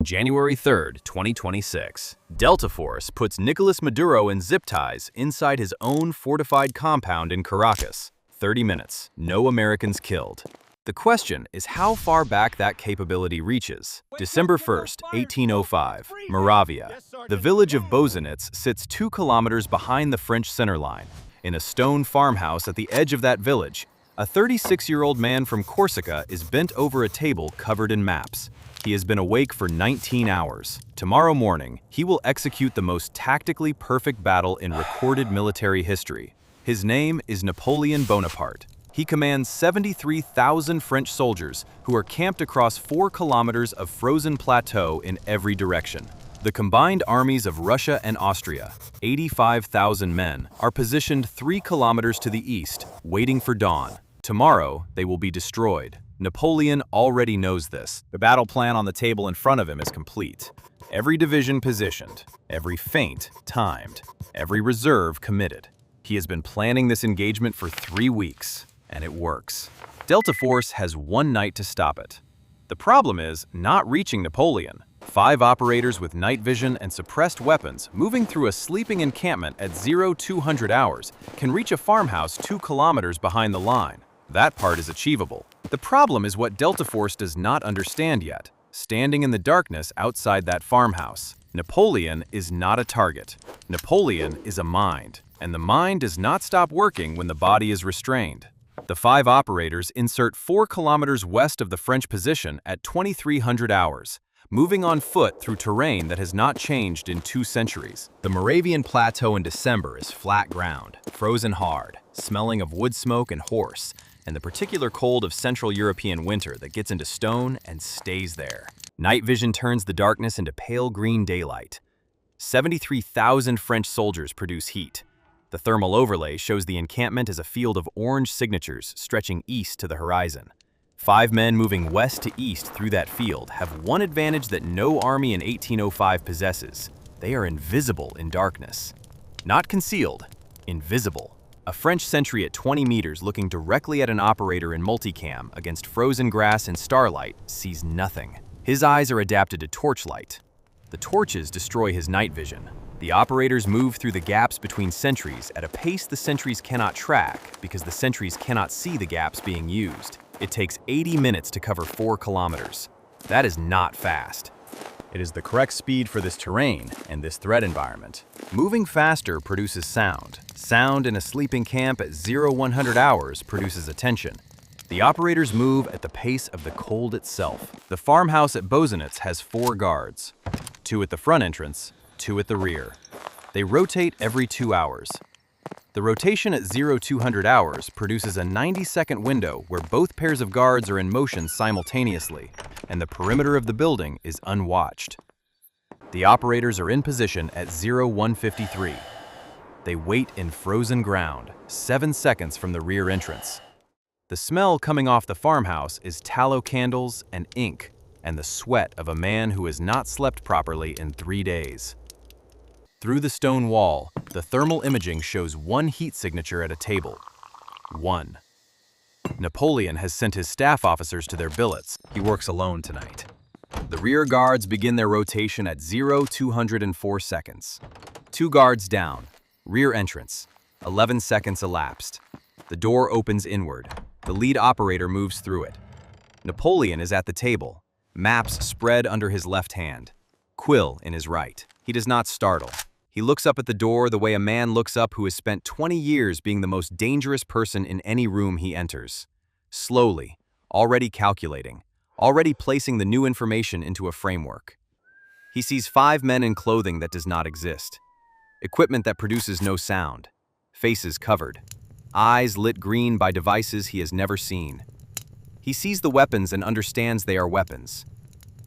January 3rd, 2026, Delta Force puts Nicolas Maduro in zip ties inside his own fortified compound in Caracas. 30 minutes, no Americans killed. The question is how far back that capability reaches. December 1st, 1805, Moravia. The village of Bozenitz sits 2 kilometers behind the French center line. In a stone farmhouse at the edge of that village, a 36-year-old man from Corsica is bent over a table covered in maps. He has been awake for 19 hours. Tomorrow morning, he will execute the most tactically perfect battle in recorded military history. His name is Napoleon Bonaparte. He commands 73,000 French soldiers who are camped across 4 kilometers of frozen plateau in every direction. The combined armies of Russia and Austria, 85,000 men, are positioned 3 kilometers to the east, waiting for dawn. Tomorrow, they will be destroyed. Napoleon already knows this. The battle plan on the table in front of him is complete. Every division positioned, every feint timed, every reserve committed. He has been planning this engagement for 3 weeks, and it works. Delta Force has 1 night to stop it. The problem is not reaching Napoleon. 5 operators with night vision and suppressed weapons moving through a sleeping encampment at 0200 hours can reach a farmhouse 2 kilometers behind the line. That part is achievable. The problem is what Delta Force does not understand yet. Standing in the darkness outside that farmhouse, Napoleon is not a target. Napoleon is a mind, and the mind does not stop working when the body is restrained. The 5 operators insert 4 kilometers west of the French position at 2300 hours, moving on foot through terrain that has not changed in 2 centuries. The Moravian Plateau in December is flat ground, frozen hard, smelling of wood smoke and horse, and the particular cold of Central European winter that gets into stone and stays there. Night vision turns the darkness into pale green daylight. 73,000 French soldiers produce heat. The thermal overlay shows the encampment as a field of orange signatures stretching east to the horizon. 5 men moving west to east through that field have one advantage that no army in 1805 possesses. They are invisible in darkness. Not concealed, invisible. A French sentry at 20 meters looking directly at an operator in multicam against frozen grass and starlight sees nothing. His eyes are adapted to torchlight. The torches destroy his night vision. The operators move through the gaps between sentries at a pace the sentries cannot track because the sentries cannot see the gaps being used. It takes 80 minutes to cover 4 kilometers. That is not fast. It is the correct speed for this terrain and this threat environment. Moving faster produces sound. Sound in a sleeping camp at 0100 hours produces attention. The operators move at the pace of the cold itself. The farmhouse at Bozenitz has 4 guards, 2 at the front entrance, 2 at the rear. They rotate every 2 hours. The rotation at 0200 hours produces a 90-second window where both pairs of guards are in motion simultaneously, and the perimeter of the building is unwatched. The operators are in position at 0153. They wait in frozen ground, 7 seconds from the rear entrance. The smell coming off the farmhouse is tallow candles and ink, and the sweat of a man who has not slept properly in 3 days. Through the stone wall, the thermal imaging shows 1 heat signature at a table. 1. Napoleon has sent his staff officers to their billets. He works alone tonight. The rear guards begin their rotation at 0204 seconds. 2 guards down. Rear entrance. 11 seconds elapsed. The door opens inward. The lead operator moves through it. Napoleon is at the table. Maps spread under his left hand. Quill in his right. He does not startle. He looks up at the door the way a man looks up who has spent 20 years being the most dangerous person in any room he enters. Slowly, already calculating, already placing the new information into a framework. He sees 5 men in clothing that does not exist. Equipment that produces no sound. Faces covered. Eyes lit green by devices he has never seen. He sees the weapons and understands they are weapons.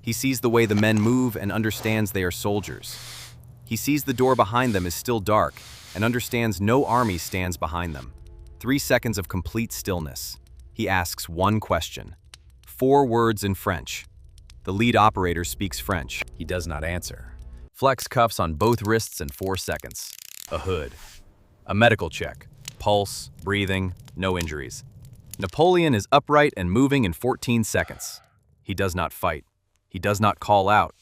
He sees the way the men move and understands they are soldiers. He sees the door behind them is still dark and understands no army stands behind them. 3 seconds of complete stillness. He asks 1 question. 4 words in French. The lead operator speaks French. He does not answer. Flex cuffs on both wrists in 4 seconds. A hood. A medical check. Pulse, breathing, no injuries. Napoleon is upright and moving in 14 seconds. He does not fight. He does not call out.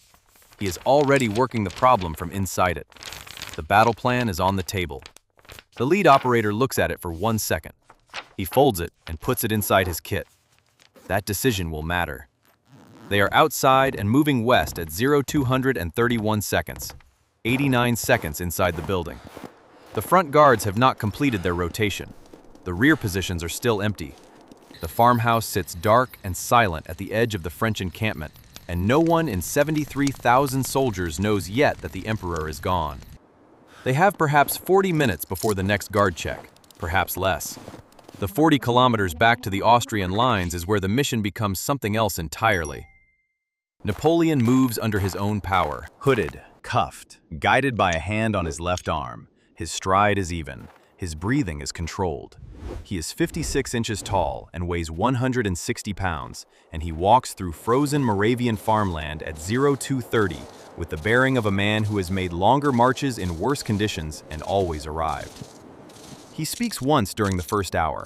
He is already working the problem from inside it. The battle plan is on the table. The lead operator looks at it for 1 second. He folds it and puts it inside his kit. That decision will matter. They are outside and moving west at 0231 seconds, 89 seconds inside the building. The front guards have not completed their rotation. The rear positions are still empty. The farmhouse sits dark and silent at the edge of the French encampment, and no one in 73,000 soldiers knows yet that the emperor is gone. They have perhaps 40 minutes before the next guard check, perhaps less. The 40 kilometers back to the Austrian lines is where the mission becomes something else entirely. Napoleon moves under his own power. Hooded, cuffed, guided by a hand on his left arm. His stride is even. His breathing is controlled. He is 56 inches tall and weighs 160 pounds, and he walks through frozen Moravian farmland at 0230 with the bearing of a man who has made longer marches in worse conditions and always arrived. He speaks once during the first hour,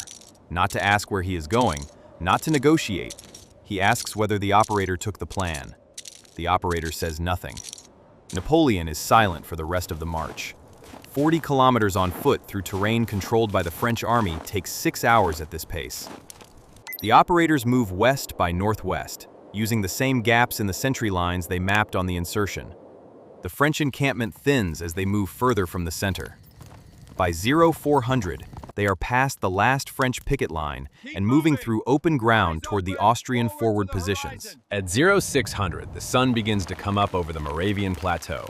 not to ask where he is going, not to negotiate. He asks whether the operator took the plan. The operator says nothing. Napoleon is silent for the rest of the march. 40 kilometers on foot through terrain controlled by the French army takes 6 hours at this pace. The operators move west by northwest, using the same gaps in the sentry lines they mapped on the insertion. The French encampment thins as they move further from the center. By 0400, they are past the last French picket line and moving through open ground toward the Austrian forward positions. At 0600, the sun begins to come up over the Moravian plateau.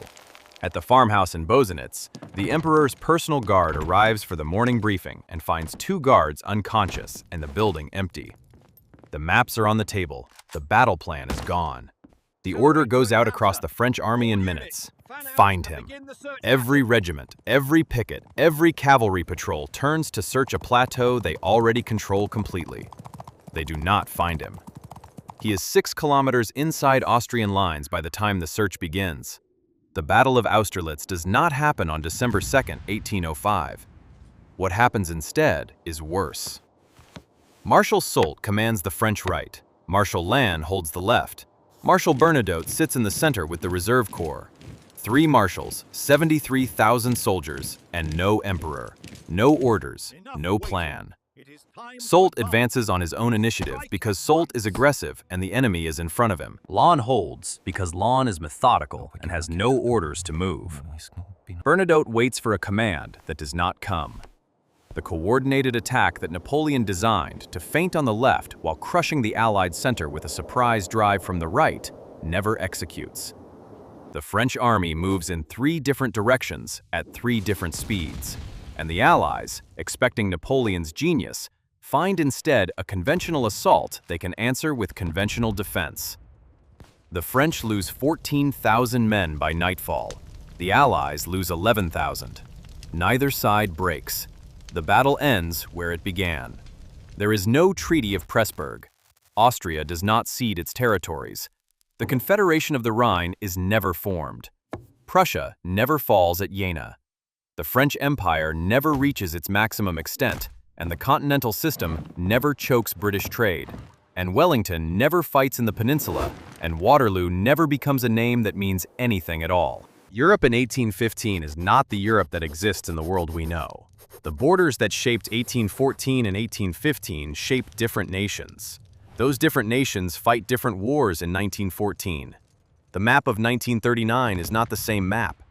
At the farmhouse in Bosenitz, the emperor's personal guard arrives for the morning briefing and finds 2 guards unconscious and the building empty. The maps are on the table. The battle plan is gone. The order goes out across the French army in minutes. Find him. Every regiment, every picket, every cavalry patrol turns to search a plateau they already control completely. They do not find him. He is 6 kilometers inside Austrian lines by the time the search begins. The Battle of Austerlitz does not happen on December 2nd, 1805. What happens instead is worse. Marshal Soult commands the French right. Marshal Lannes holds the left. Marshal Bernadotte sits in the center with the reserve corps. 3 marshals, 73,000 soldiers, and no emperor. No orders, no plan. Soult advances on his own initiative because Soult is aggressive and the enemy is in front of him. Lannes holds because Lannes is methodical and has no orders to move. Bernadotte waits for a command that does not come. The coordinated attack that Napoleon designed to feint on the left while crushing the Allied center with a surprise drive from the right never executes. The French army moves in 3 different directions at 3 different speeds, and the Allies, expecting Napoleon's genius, find instead a conventional assault they can answer with conventional defense. The French lose 14,000 men by nightfall. The Allies lose 11,000. Neither side breaks. The battle ends where it began. There is no Treaty of Pressburg. Austria does not cede its territories. The Confederation of the Rhine is never formed. Prussia never falls at Jena. The French Empire never reaches its maximum extent, and the continental system never chokes British trade. And Wellington never fights in the peninsula, and Waterloo never becomes a name that means anything at all. Europe in 1815 is not the Europe that exists in the world we know. The borders that shaped 1814 and 1815 shaped different nations. Those different nations fight different wars in 1914. The map of 1939 is not the same map.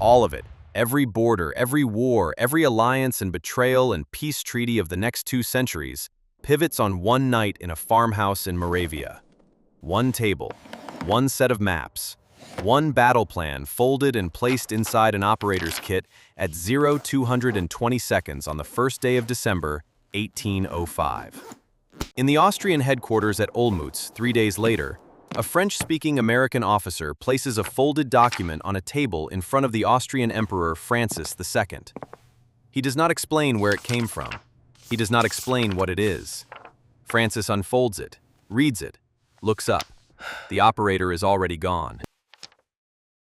All of it, every border, every war, every alliance and betrayal and peace treaty of the next 2 centuries pivots on one night in a farmhouse in Moravia. One table, one set of maps, one battle plan folded and placed inside an operator's kit at 0220 seconds on the first day of December, 1805. In the Austrian headquarters at Olmütz 3 days later, a French-speaking American officer places a folded document on a table in front of the Austrian Emperor Francis II. He does not explain where it came from. He does not explain what it is. Francis unfolds it, reads it, looks up. The operator is already gone.